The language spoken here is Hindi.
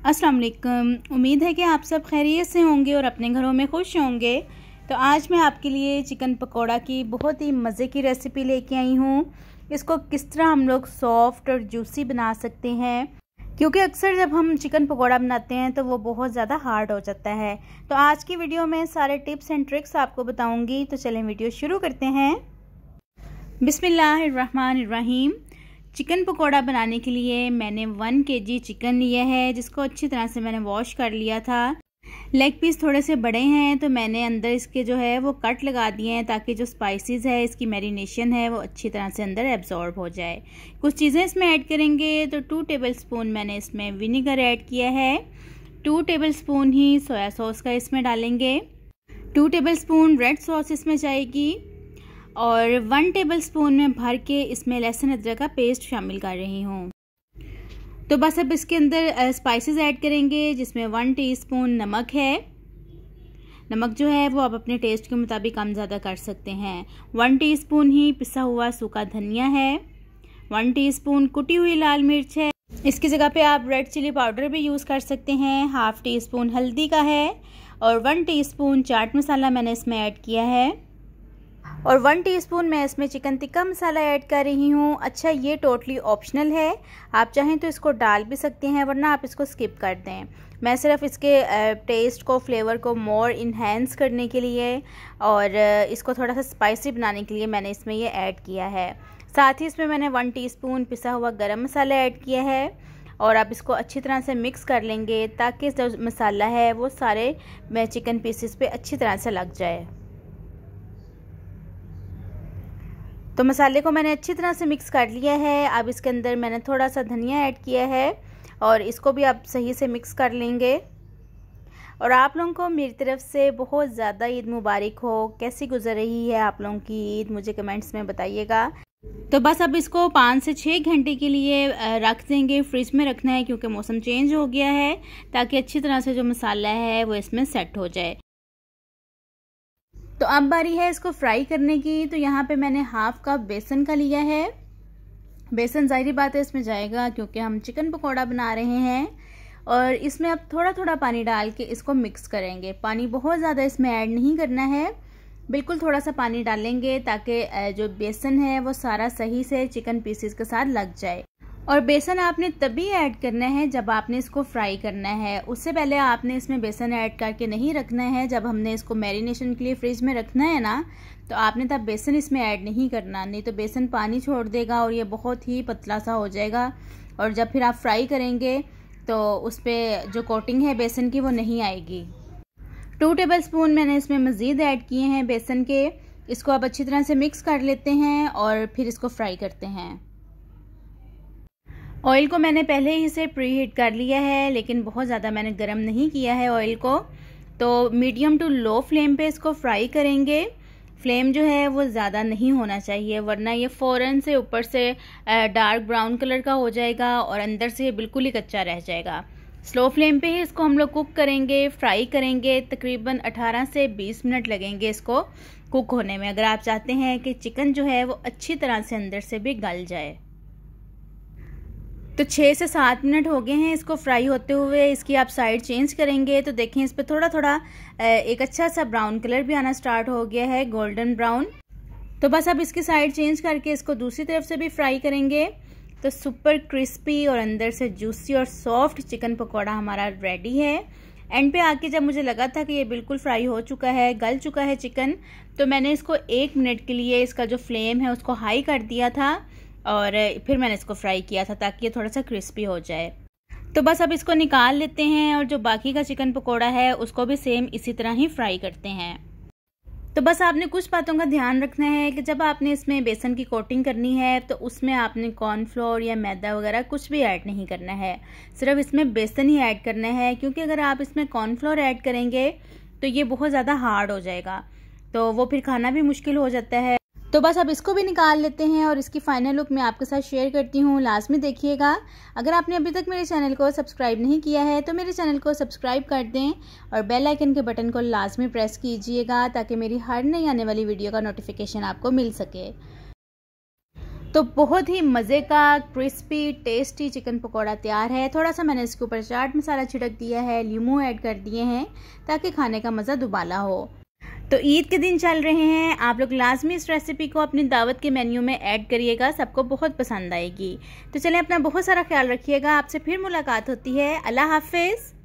अस्सलाम वालेकुम। उम्मीद है कि आप सब खैरियत से होंगे और अपने घरों में खुश होंगे। तो आज मैं आपके लिए चिकन पकोड़ा की बहुत ही मज़े की रेसिपी लेके आई हूँ। इसको किस तरह हम लोग सॉफ्ट और जूसी बना सकते हैं, क्योंकि अक्सर जब हम चिकन पकोड़ा बनाते हैं तो वो बहुत ज़्यादा हार्ड हो जाता है। तो आज की वीडियो में सारे टिप्स एंड ट्रिक्स आपको बताऊँगी। तो चलें वीडियो शुरू करते हैं। बिस्मिल्लाहिर्रहमानिर्रहीम। चिकन पकोड़ा बनाने के लिए मैंने 1 kg चिकन लिया है, जिसको अच्छी तरह से मैंने वॉश कर लिया था। लेग पीस थोड़े से बड़े हैं तो मैंने अंदर इसके जो है वो कट लगा दिए हैं, ताकि जो स्पाइसेस है, इसकी मैरिनेशन है, वो अच्छी तरह से अंदर एब्जॉर्ब हो जाए। कुछ चीज़ें इसमें ऐड करेंगे। तो 2 टेबलस्पून मैंने इसमें विनेगर ऐड किया है। 2 टेबलस्पून ही सोया सॉस का इसमें डालेंगे। 2 टेबलस्पून रेड सॉस इसमें जाएगी और 1 टेबलस्पून में भर के इसमें लहसुन अदरक का पेस्ट शामिल कर रही हूँ। तो बस अब इसके अंदर स्पाइसेस ऐड करेंगे, जिसमें 1 टीस्पून नमक है। नमक जो है वो आप अपने टेस्ट के मुताबिक कम ज़्यादा कर सकते हैं। 1 टीस्पून ही पिसा हुआ सूखा धनिया है। 1 टीस्पून कुटी हुई लाल मिर्च है। इसकी जगह पे आप रेड चिली पाउडर भी यूज़ कर सकते हैं। 1/2 टीस्पून हल्दी का है और 1 टीस्पून चाट मसाला मैंने इसमें ऐड किया है और 1 टीस्पून मैं इसमें चिकन टिक्का मसाला ऐड कर रही हूँ। अच्छा, ये टोटली ऑप्शनल है, आप चाहें तो इसको डाल भी सकते हैं, वरना आप इसको स्किप कर दें। मैं सिर्फ इसके टेस्ट को, फ्लेवर को मोर इन्हेंस करने के लिए और इसको थोड़ा सा स्पाइसी बनाने के लिए मैंने इसमें ये ऐड किया है। साथ ही इसमें मैंने 1 टीस्पून पिसा हुआ गरम मसाला ऐड किया है और आप इसको अच्छी तरह से मिक्स कर लेंगे, ताकि जो मसाला है वो सारे चिकन पीसेस पे अच्छी तरह से लग जाए। तो मसाले को मैंने अच्छी तरह से मिक्स कर लिया है। अब इसके अंदर मैंने थोड़ा सा धनिया ऐड किया है और इसको भी आप सही से मिक्स कर लेंगे। और आप लोगों को मेरी तरफ से बहुत ज़्यादा ईद मुबारक हो। कैसी गुजर रही है आप लोगों की ईद, मुझे कमेंट्स में बताइएगा। तो बस अब इसको 5 से 6 घंटे के लिए रख देंगे। फ्रिज में रखना है क्योंकि मौसम चेंज हो गया है, ताकि अच्छी तरह से जो मसाला है वो इसमें सेट हो जाए। तो अब बारी है इसको फ्राई करने की। तो यहाँ पे मैंने 1/2 कप बेसन का लिया है। बेसन ज़ाहिर बात है इसमें जाएगा, क्योंकि हम चिकन पकोड़ा बना रहे हैं। और इसमें अब थोड़ा थोड़ा पानी डाल के इसको मिक्स करेंगे। पानी बहुत ज़्यादा इसमें ऐड नहीं करना है, बिल्कुल थोड़ा सा पानी डालेंगे, ताकि जो बेसन है वो सारा सही से चिकन पीसेस के साथ लग जाए। और बेसन आपने तभी ऐड करना है जब आपने इसको फ्राई करना है। उससे पहले आपने इसमें बेसन ऐड करके नहीं रखना है। जब हमने इसको मैरिनेशन के लिए फ्रिज में रखना है ना, तो आपने तब बेसन इसमें ऐड नहीं करना, नहीं तो बेसन पानी छोड़ देगा और ये बहुत ही पतला सा हो जाएगा। और जब फिर आप फ्राई करेंगे तो उस पर जो कोटिंग है बेसन की वो नहीं आएगी। 2 टेबलस्पून मैंने इसमें मज़ीद ऐड किए हैं बेसन के। इसको आप अच्छी तरह से मिक्स कर लेते हैं और फिर इसको फ्राई करते हैं। ऑयल को मैंने पहले ही से प्री हीट कर लिया है, लेकिन बहुत ज़्यादा मैंने गर्म नहीं किया है ऑयल को। तो मीडियम टू लो फ्लेम पे इसको फ्राई करेंगे। फ्लेम जो है वो ज़्यादा नहीं होना चाहिए, वरना ये फ़ौरन से ऊपर से डार्क ब्राउन कलर का हो जाएगा और अंदर से ये बिल्कुल ही कच्चा रह जाएगा। स्लो फ्लेम पे ही इसको हम लोग कुक करेंगे, फ्राई करेंगे। तकरीबन 18 से 20 मिनट लगेंगे इसको कुक होने में, अगर आप चाहते हैं कि चिकन जो है वो अच्छी तरह से अंदर से भी गल जाए। तो 6 से 7 मिनट हो गए हैं इसको फ्राई होते हुए। इसकी आप साइड चेंज करेंगे तो देखें इस पर थोड़ा थोड़ा एक अच्छा सा ब्राउन कलर भी आना स्टार्ट हो गया है, गोल्डन ब्राउन। तो बस अब इसकी साइड चेंज करके इसको दूसरी तरफ से भी फ्राई करेंगे। तो सुपर क्रिस्पी और अंदर से जूसी और सॉफ्ट चिकन पकौड़ा हमारा रेडी है। एंड पे आके जब मुझे लगा था कि ये बिल्कुल फ्राई हो चुका है, गल चुका है चिकन, तो मैंने इसको 1 मिनट के लिए इसका जो फ्लेम है उसको हाई कर दिया था और फिर मैंने इसको फ्राई किया था, ताकि ये थोड़ा सा क्रिस्पी हो जाए। तो बस अब इसको निकाल लेते हैं और जो बाकी का चिकन पकोड़ा है उसको भी सेम इसी तरह ही फ्राई करते हैं। तो बस आपने कुछ बातों का ध्यान रखना है कि जब आपने इसमें बेसन की कोटिंग करनी है तो उसमें आपने कॉर्नफ्लोर या मैदा वगैरह कुछ भी ऐड नहीं करना है, सिर्फ इसमें बेसन ही ऐड करना है। क्योंकि अगर आप इसमें कॉर्नफ्लोर ऐड करेंगे तो ये बहुत ज़्यादा हार्ड हो जाएगा, तो वो फिर खाना भी मुश्किल हो जाता है। तो बस अब इसको भी निकाल लेते हैं और इसकी फाइनल लुक मैं आपके साथ शेयर करती हूँ, लाजमी देखिएगा। अगर आपने अभी तक मेरे चैनल को सब्सक्राइब नहीं किया है तो मेरे चैनल को सब्सक्राइब कर दें और बेल आइकन के बटन को लाजमी प्रेस कीजिएगा, ताकि मेरी हर नई आने वाली वीडियो का नोटिफिकेशन आपको मिल सके। तो बहुत ही मज़े का क्रिस्पी टेस्टी चिकन पकौड़ा तैयार है। थोड़ा सा मैंने इसके ऊपर चाट मसाला छिड़क दिया है, लीमू ऐड कर दिए हैं ताकि खाने का मज़ा दुबाला हो। तो ईद के दिन चल रहे हैं, आप लोग लाजमी इस रेसिपी को अपनी दावत के मेन्यू में ऐड करिएगा, सबको बहुत पसंद आएगी। तो चलें, अपना बहुत सारा ख्याल रखिएगा। आपसे फिर मुलाकात होती है। अल्लाह हाफिज़।